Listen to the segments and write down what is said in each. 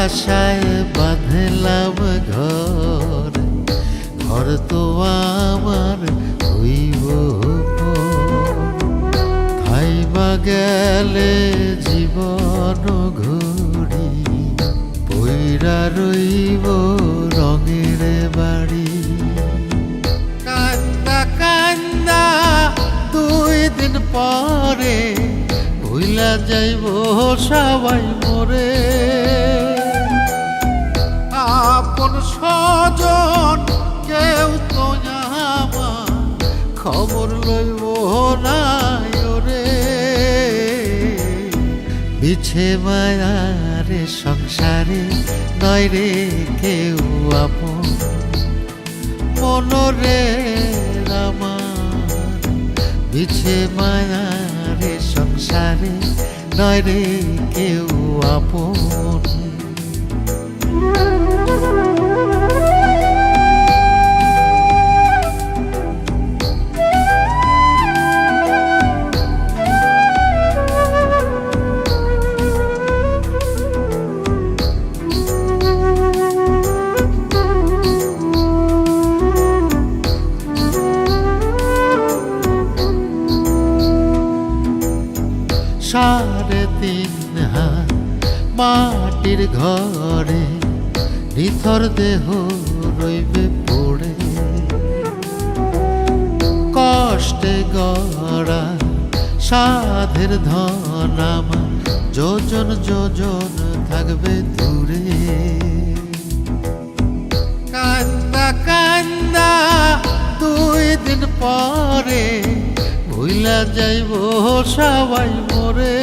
আশায় বাঁধলাম ঘর, ঘর তো আমার হইব খাইবা গেলে জীবন ঘুরি, পইরা রইব রঙের বাড়ি। কান্দা কান্দা 2 দিন পরে ভুইলা যাইব সবাই মোরে, আপন স্বজন কেউ তো আমার খবর লইব না ওরে। বিছে মায়ারে সংসারে নয় রে কেউ আপন, মনরে আমার বিছে মায়ারে সংসারে নয় রে কেউ আপন। সাড়ে 3 হাত মাটির ঘরে নিথর দেহ রইবে পড়ে, কষ্টে গড়া সাধের ধন আমার যোজন যোজন থাকবে দূরে। কান্দা কান্দা 2 দিন পরে ভুইলা যাইব সবাই মোরে,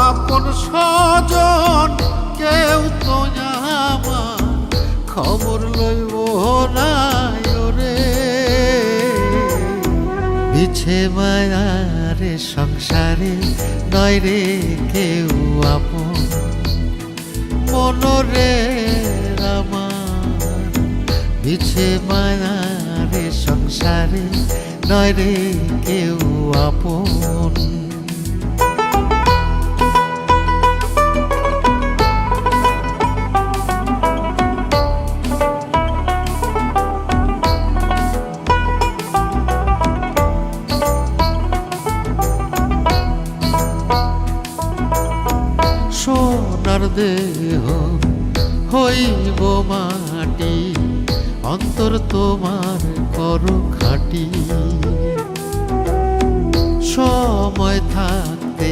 আপন স্বজন কেউ তো আমার খবর লইব না ওরে। বিছে মায়ারে সংসারে নয় রে কেউ আপন, মনরে আমার বিছে মায়ারে সংসারে নয় রে কেউ আপন। সোনার দেহ হইব মাটি, অন্তর তোমার করো খাটি। সময় থাকতে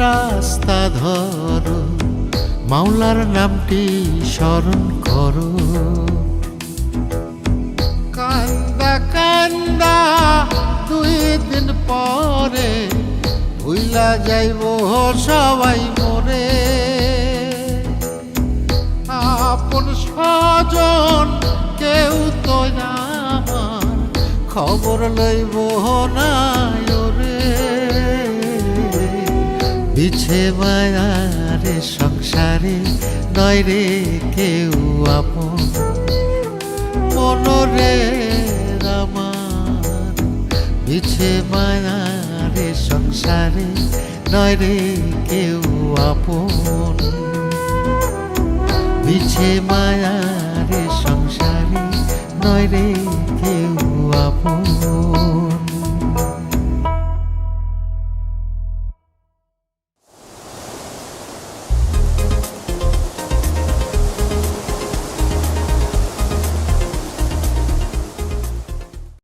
রাস্তা ধরো, মাওলার নামটি স্মরণ করো। কান্দা কান্দা 2 দিন পরে ভুইলা যাইব সবাই মোরে, আপন স্বজন কেউ তো আমার খবর লইব না ওরে। বিছে মায়ারে সংসারে নয় রে কেউ আপন, মনরে আমার বিছে মায়ারে সংসারে নয় রে কেউ আপন। বিছে মায়া